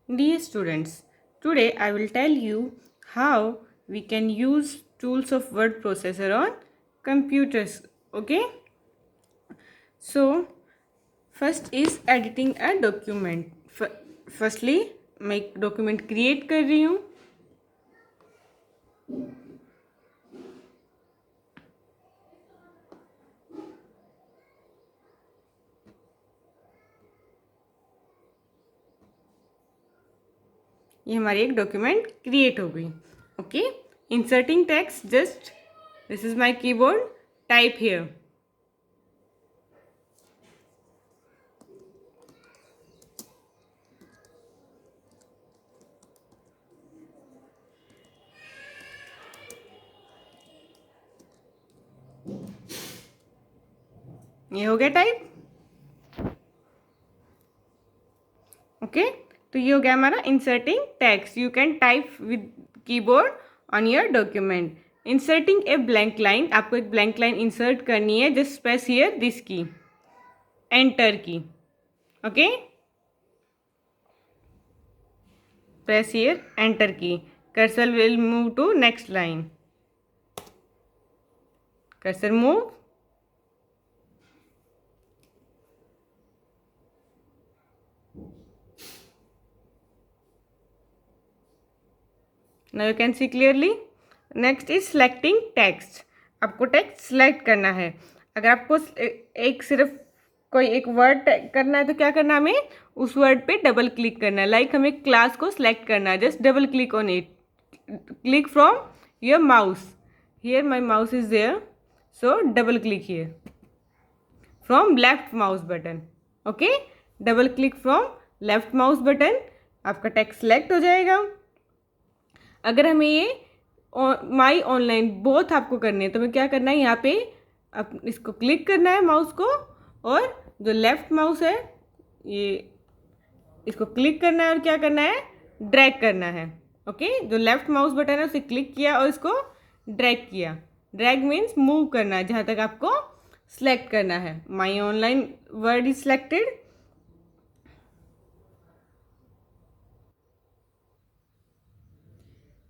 Dear students, today I will tell you how we can use tools of word processor on computers. Okay? So, first is editing a document. Firstly, मैं एक document create कर रही हूँ. ये हमारी एक document create हो गई. Okay, inserting text. Just this is my keyboard. Type here. ये हो गया टाइप. ओके, तो ये हो गया हमारा inserting text. You can type with keyboard on your document. Inserting a blank line. आपको एक ब्लैंक लाइन इंसर्ट करनी है. Just press here this key, enter key. Okay, press here enter key. Cursor will move to next line. Cursor move. Now you can see clearly. Next is selecting text. आपको text select करना है. अगर आपको एक सिर्फ कोई एक word करना है तो क्या करना है, हमें उस वर्ड पे डबल क्लिक करना है. लाइक हमें क्लास को सिलेक्ट करना है. Just double click on it. Click from your mouse. Here my mouse is there, so double click here from left mouse button. Okay, double click from left mouse button. आपका text select हो जाएगा. अगर हमें ये my online both आपको करने हैं तो हमें क्या करना है, यहाँ पे अब इसको क्लिक करना है माउस को, और जो लेफ्ट माउस है ये इसको क्लिक करना है और क्या करना है, ड्रैग करना है. ओके, जो लेफ्ट माउस बटन है उसे क्लिक किया और इसको ड्रैग किया. ड्रैग मीन्स मूव करना है जहाँ तक आपको सेलेक्ट करना है. My online word is selected.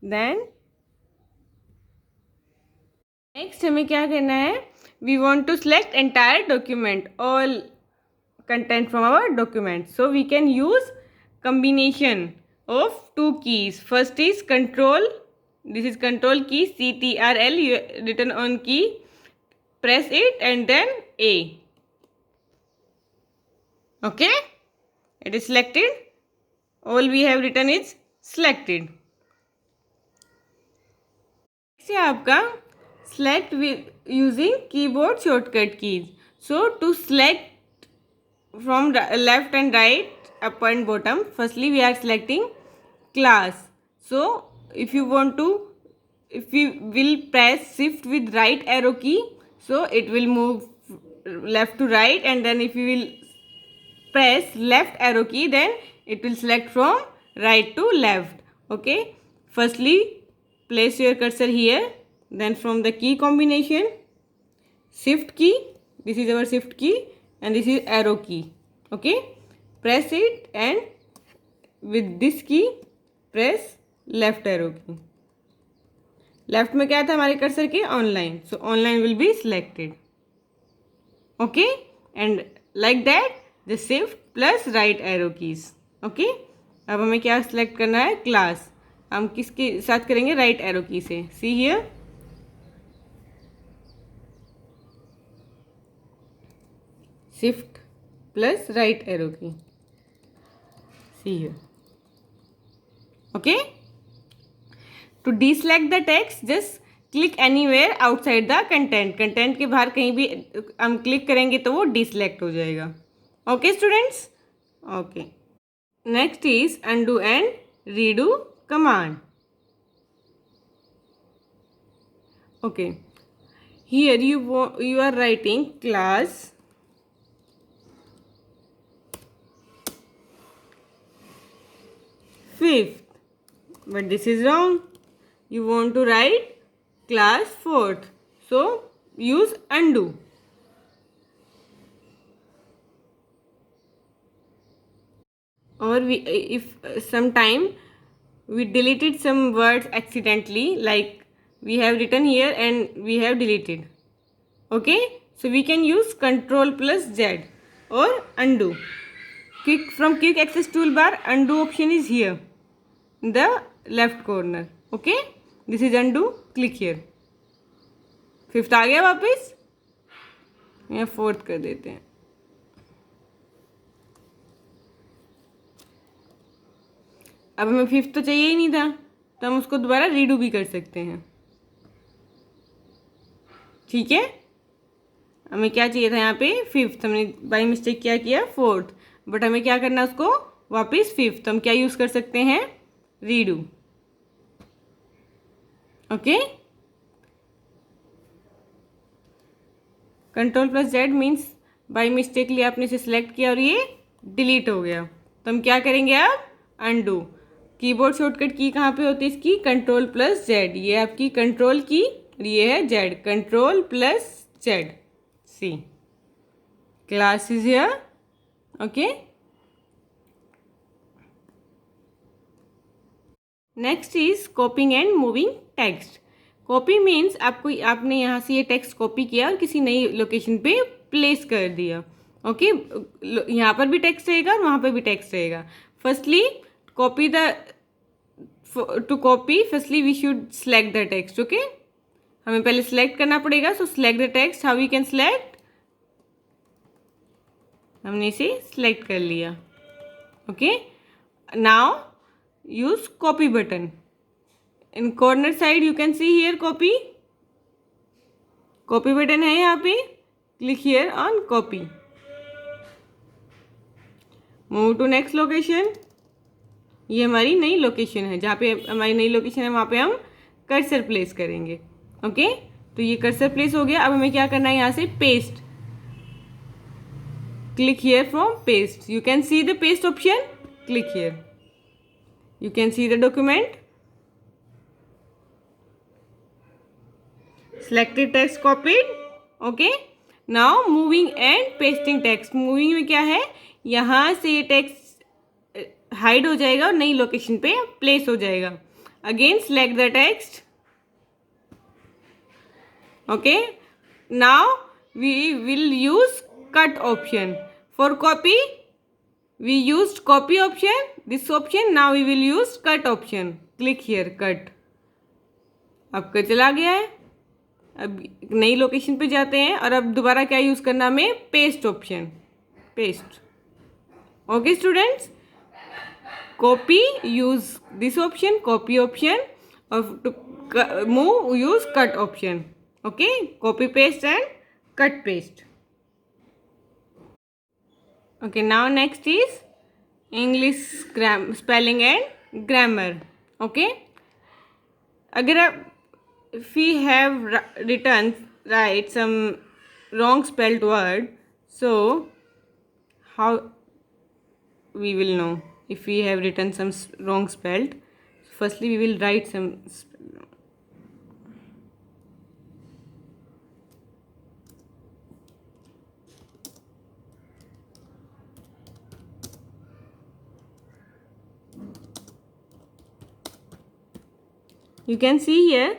Then next हमें क्या करना है, we want to select entire document, all content from our document. So we can use combination of two keys. First is control. This is control key, CTRL written on key. Press it and then A. Okay, it is selected. All we have written is selected. next है आपका select with using keyboard shortcut keys. So to select from left and right, up and bottom, firstly we are selecting class. So if you want to, if we will press shift with right arrow key, so it will move left to right, and then if you will press left arrow key, then it will select from right to left. Okay, firstly place your cursor here, then from the key combination, shift key, this is our shift key, and this is arrow key. Okay, press it, and with this key press left arrow key. Left में क्या था हमारे cursor के, online. So online will be selected. Okay, and like that the shift plus right arrow keys. Okay, अब हमें क्या select करना है, क्लास. हम किसके साथ करेंगे, राइट एरो की से. See here, shift plus right arrow key. See here. Okay, to deselect the text just click anywhere outside the content. Content के बाहर कहीं भी हम क्लिक करेंगे तो वो डीसेलेक्ट हो जाएगा. Okay students. Okay, next is undo and redo command. Okay, here you are writing class fifth, but this is wrong. You want to write class fourth, so use undo. or we, if sometime we deleted some words accidentally, like we have written here and we have deleted. Okay, so we can use Control plus Z or undo. Quick access toolbar, undo option is here in the left corner. Okay, this is undo. Click here. Fifth आ गया वापस, या fourth कर देते हैं. अब हमें fifth तो चाहिए ही नहीं था, तो हम उसको दोबारा रीडू भी कर सकते हैं. ठीक है, हमें क्या चाहिए था यहाँ पे फिफ्थ, हमने बाई मिस्टेक क्या किया फोर्थ, बट हमें क्या करना है उसको वापस फिफ्थ. हम क्या यूज़ कर सकते हैं, redo. Okay, control plus Z means by mistakenly आपने इसे सिलेक्ट किया और ये डिलीट हो गया, तो हम क्या करेंगे अब, अनडू. कीबोर्ड शॉर्टकट की कहाँ पे होती है इसकी, कंट्रोल प्लस जेड. ये आपकी कंट्रोल की, ये है Z, control plus Z. C class is here. Okay, next is copying and moving text. Copy means आपने यहाँ से ये टेक्स्ट कॉपी किया और किसी नई लोकेशन पे प्लेस कर दिया. ओके, यहाँ पर भी टेक्स्ट रहेगा और वहाँ पर भी टेक्स्ट रहेगा. Firstly copy the, to copy firstly we should select the text. Okay, हमें पहले सेलेक्ट करना पड़ेगा. So select the text, how we can select, हमने इसे सेलेक्ट कर लिया. Okay, now use copy button. In corner side you can see here copy button है यहाँ पे. Click here on copy. Move to next location. ये हमारी नई लोकेशन है, जहाँ पे हमारी नई लोकेशन है वहाँ पे हम कर्सर प्लेस करेंगे. ओके, तो ये कर्सर प्लेस हो गया. अब हमें क्या करना है, यहाँ से paste. Click here from paste. You can see the paste option. Click here. You can see the document. Selected text copied. Okay. Now moving and pasting text. Moving में क्या है, यहाँ से ये टेक्स्ट हाइड हो जाएगा और नई लोकेशन पे प्लेस हो जाएगा. Again select the text. Okay. Now we will use cut option. For copy we used copy option, this option. Now we will use cut option. Click here, cut. अब cut चला गया है. अब नई location पे जाते हैं और अब दोबारा क्या यूज़ करना हमें, paste option. Paste. Okay students, copy use this option, copy option, और to move use cut option. Okay, copy paste and cut paste. Okay, now next is English spelling and grammar. Okay, अगर आप, if we have written write some wrong spelled word, so how we will know if we have written some wrong spelled. Firstly we will write some you can see here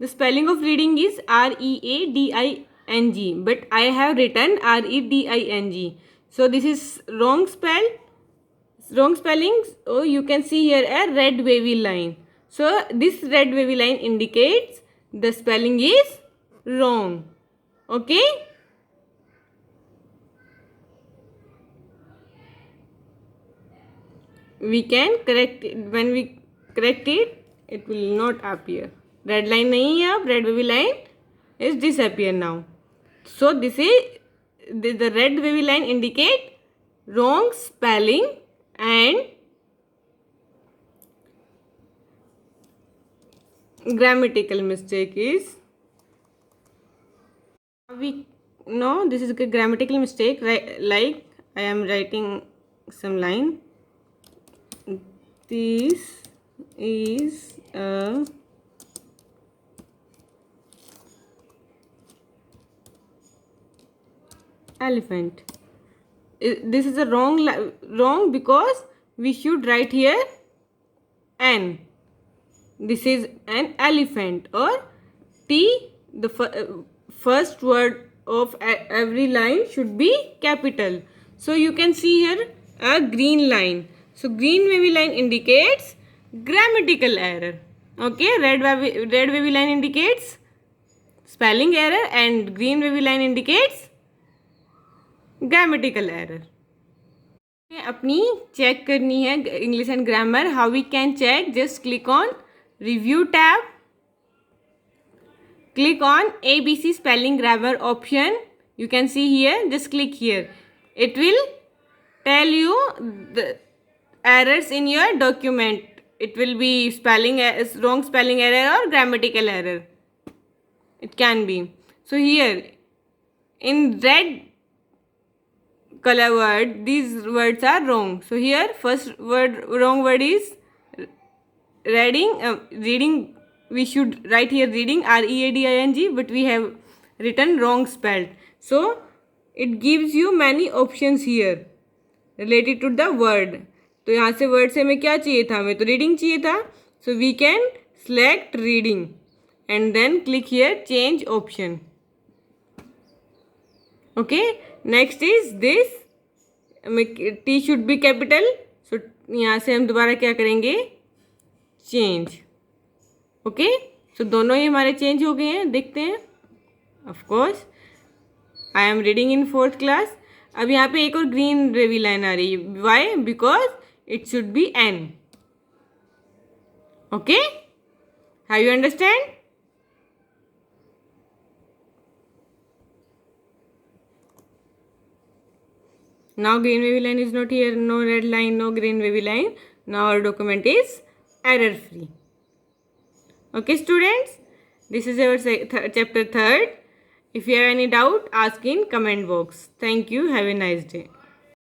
the spelling of reading is READING, but I have written REDING, so this is wrong spelling. So you can see here a red wavy line, so this red wavy line indicates the spelling is wrong. Okay, we can correct it. When we correct it, it will not appear. Red line नहीं है, अब red wavy line is disappear now. So this is the red wavy line indicate wrong spelling and grammatical mistake is, we know this is a grammatical mistake, like I am writing some line, this is a elephant. This is a wrong because we should write here N. This is an elephant. Or T, the first word of every line should be capital. So you can see here a green line. So green wavy line indicates grammatical error. Okay, red wavy line indicates spelling error and green wavy line indicates grammatical error. अपनी check करनी है English and grammar. How we can check? Just click on review tab, click on ABC spelling grammar option. You can see here, just click here. It will tell you the errors in your document. It will be wrong spelling error or grammatical error. It can be. So here in red color word, these words are wrong. So here first wrong word is reading. We should write here reading, READING, but we have written wrong spelled. So it gives you many options here related to the word. तो यहाँ से word से हमें क्या चाहिए था? हमें तो reading चाहिए था. So we can select reading and then click here change option. Okay. Next is this. T should be capital. So यहाँ से हम दोबारा क्या करेंगे? Change. ओके. सो दोनों ही हमारे चेंज हो गए हैं. देखते हैं. Of course I am reading in 4th class. अब यहाँ पे एक और ग्रीन वेवी लाइन आ रही है. Why? Because it should be an. Okay. Have you understand? Now green wavy line is not here. No red line, no green wavy line. Now our document is error free. Okay students, this is our chapter 3rd. If you have any doubt, ask in comment box. Thank you. Have a nice day.